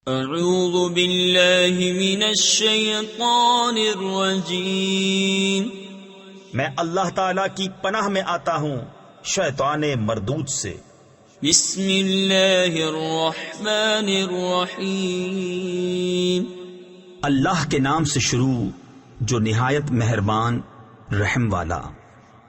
اعوذ باللہ من الشیطان الرجیم، میں اللہ تعالی کی پناہ میں آتا ہوں شیطان مردود سے۔ بسم اللہ الرحمن الرحیم، اللہ کے نام سے شروع جو نہایت مہربان رحم والا۔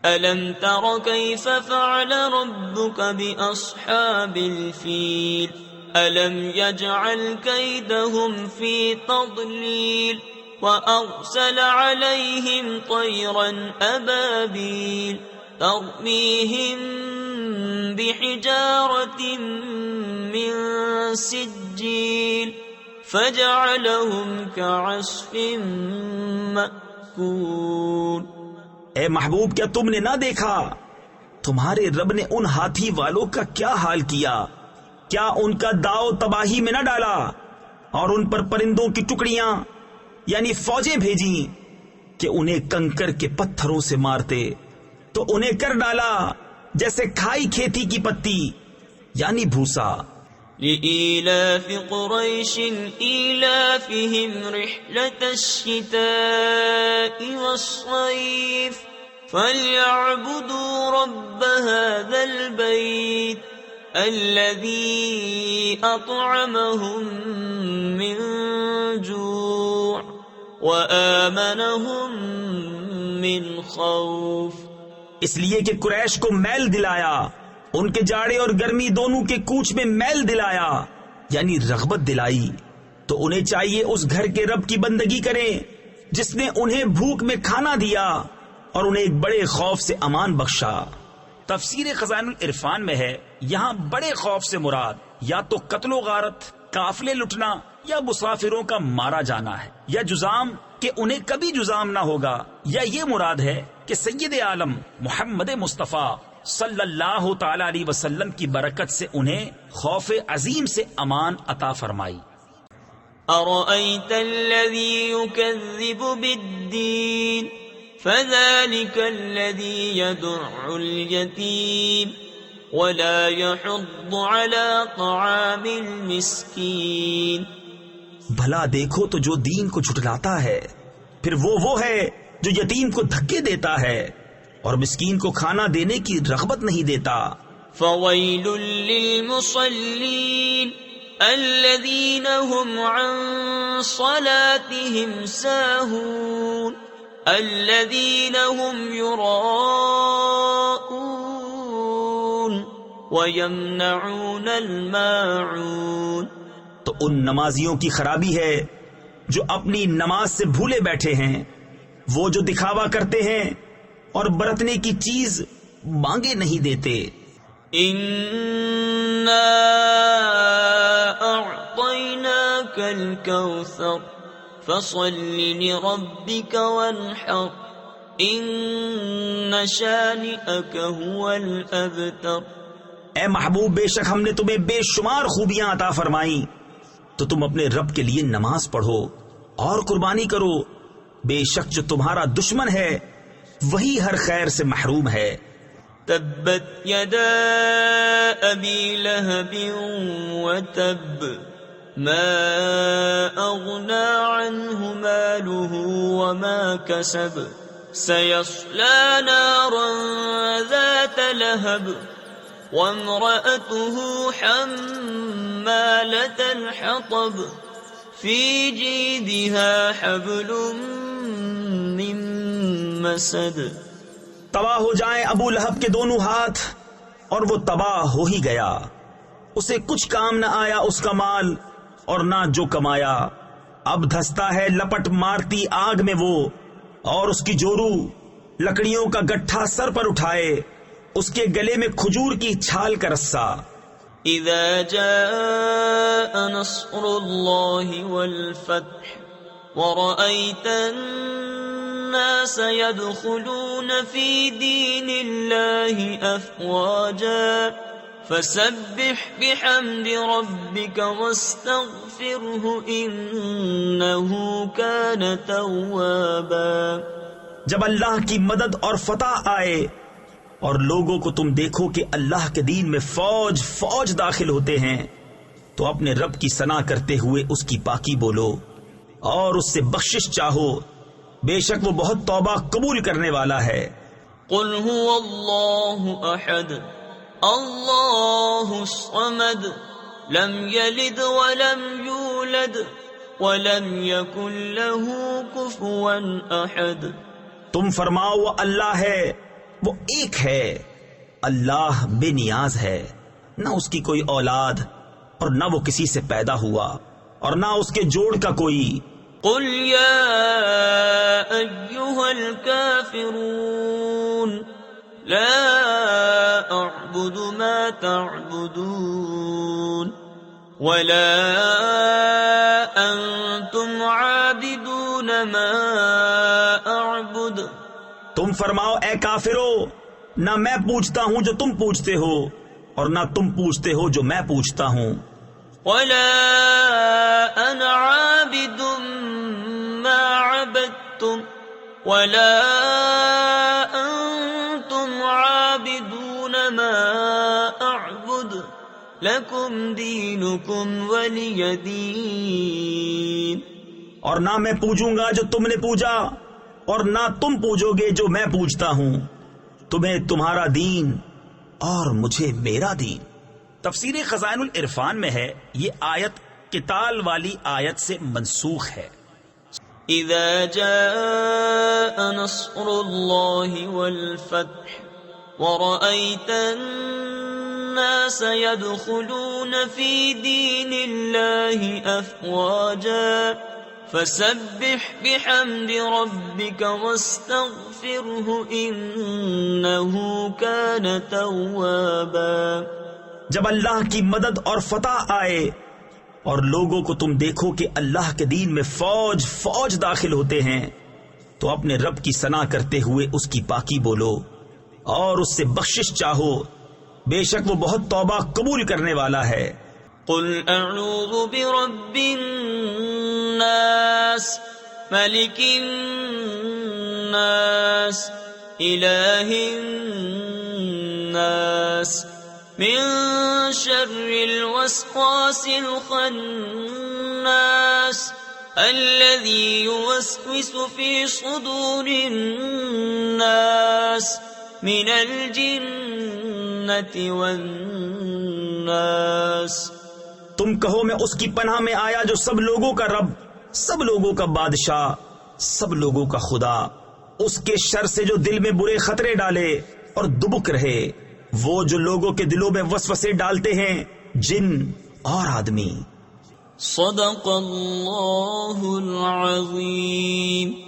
الم تر کیف فعل ربک باصحاب الفیل الم یجعل کیدہم فی تضلیل وارسل علیہم طیرا ابابیل ترمیہم بحجارۃ من سجیل فجعلہم کعصف مأکول۔ اے محبوب، کیا تم نے نہ دیکھا تمہارے رب نے ان ہاتھی والوں کا کیا حال کیا؟ کیا ان کا داؤ تباہی میں نہ ڈالا اور ان پر پرندوں کی ٹکڑیاں یعنی فوجیں بھیجیں کہ انہیں کنکر کے پتھروں سے مارتے، تو انہیں کر ڈالا جیسے کھائی کھیتی کی پتی یعنی بھوسا۔ لإيلاف قريش إيلافهم رحلة الشتاء والصيف فليعبدوا رب هذا البيت الذي أطعمهم من جوع وآمنهم من خوف۔ اس لیے کہ قریش کو میل دلایا، ان کے جاڑے اور گرمی دونوں کے کوچ میں میل دلایا یعنی رغبت دلائی، تو انہیں چاہیے اس گھر کے رب کی بندگی کریں جس نے انہیں بھوک میں کھانا دیا اور انہیں ایک بڑے خوف سے امان بخشا۔ تفسیر خزائن العرفان میں ہے، یہاں بڑے خوف سے مراد یا تو قتل و غارت، قافلے لٹنا، یا مسافروں کا مارا جانا ہے، یا جزام کہ انہیں کبھی جزام نہ ہوگا، یا یہ مراد ہے کہ سید عالم محمد مصطفیٰ صلی اللہ تعالی علیہ وسلم کی برکت سے انہیں خوف عظیم سے امان عطا فرمائی۔ أرأيت الذي يكذب بالدين فذلك الذي يدع اليتيم ولا يحض على طعام المسكين۔ بھلا دیکھو تو جو دین کو جھٹلاتا ہے پھر وہ ہے جو یتیم کو دھکے دیتا ہے اور مسکین کو کھانا دینے کی رغبت نہیں دیتا۔ فويل للمصلين الذين هم عن صلاتهم ساهون الذين هم يراءون ويمنعون الماعون۔ تو ان نمازیوں کی خرابی ہے جو اپنی نماز سے بھولے بیٹھے ہیں، وہ جو دکھاوا کرتے ہیں اور برتنے کی چیز مانگے نہیں دیتے۔ اِنَّا أَعْطَيْنَاكَ الْكَوْثَرَ فَصَلِّ لِرَبِّكَ وَانْحَرْ إِنَّ شَانِئَكَ هُوَ الْأَبْتَرُ۔ اے محبوب، بے شک ہم نے تمہیں بے شمار خوبیاں عطا فرمائیں، تو تم اپنے رب کے لیے نماز پڑھو اور قربانی کرو، بے شک جو تمہارا دشمن ہے وہی ہر خیر سے محروم ہے۔ تبت یدا ابی لہب وتب ما اغنى عنه ماله وما كسب سيصلى نارا ذات لهب وامرأته حمالة الحطب في جيدها حبل من مسد۔ تباہ ہو جائیں ابو لہب کے دونوں ہاتھ، اور وہ تباہ ہو ہی گیا، اسے کچھ کام نہ آیا اس کا مال اور نہ جو کمایا۔ اب دھستا ہے لپٹ مارتی آگ میں وہ، اور اس کی جورو لکڑیوں کا گٹھا سر پر اٹھائے، اس کے گلے میں کھجور کی چھال کا رسا۔ اذا جاء نصر اللہ والفتح ورأيت الناس يدخلون في دين الله أفواجا فسبح بحمد ربك واستغفره إنه كان توابا۔ جب اللہ کی مدد اور فتح آئے اور لوگوں کو تم دیکھو کہ اللہ کے دین میں فوج فوج داخل ہوتے ہیں، تو اپنے رب کی ثنا کرتے ہوئے اس کی پاکی بولو اور اس سے بخشش چاہو، بے شک وہ بہت توبہ قبول کرنے والا ہے۔ قل هو اللہ احد اللہ الصمد لم یلد ولم یولد ولم یکن له کفوا احد۔ تم فرماؤ وہ اللہ ہے، وہ ایک ہے، اللہ بے نیاز ہے، نہ اس کی کوئی اولاد اور نہ وہ کسی سے پیدا ہوا اور نہ اس کے جوڑ کا کوئی۔ قل یا ایھا الکافرون لا اعبد ما تعبدون ولا انتم عابدون ما اعبد۔ تم فرماؤ اے کافرو، نہ میں پوچھتا ہوں جو تم پوچھتے ہو اور نہ تم پوچھتے ہو جو میں پوچھتا ہوں۔ ولا انا عابد ما عبدتم ولا انتم عابدون ما اعبد لکم دینکم ولی دین۔ اور نہ میں پوجوں گا جو تم نے پوجا اور نہ تم پوجو گے جو میں پوجتا ہوں، تمہیں تمہارا دین اور مجھے میرا دین۔ تفسیر خزائن العرفان میں ہے یہ آیت قتال والی آیت سے منسوخ ہے۔ اذا جاء نصر اللہ والفتح ورأيت الناس يدخلون في دين الله أفواجا فسبح بحمد ربك واستغفره إنه كان توابا۔ جب اللہ کی مدد اور فتح آئے اور لوگوں کو تم دیکھو کہ اللہ کے دین میں فوج فوج داخل ہوتے ہیں تو اپنے رب کی ثنا کرتے ہوئے اس کی پاکی بولو اور اس سے بخشش چاہو، بے شک وہ بہت توبہ قبول کرنے والا ہے۔ قل اعوذ برب الناس ملک الناس الہ الناس من شر الوسواس الخناس الذي يوسوس في صدور الناس من الجنة والناس۔ تم کہو میں اس کی پناہ میں آیا جو سب لوگوں کا رب، سب لوگوں کا بادشاہ، سب لوگوں کا خدا، اس کے شر سے جو دل میں برے خطرے ڈالے اور دبک رہے، وہ جو لوگوں کے دلوں میں وسوسے ڈالتے ہیں، جن اور آدمی۔ صدق اللہ العظیم۔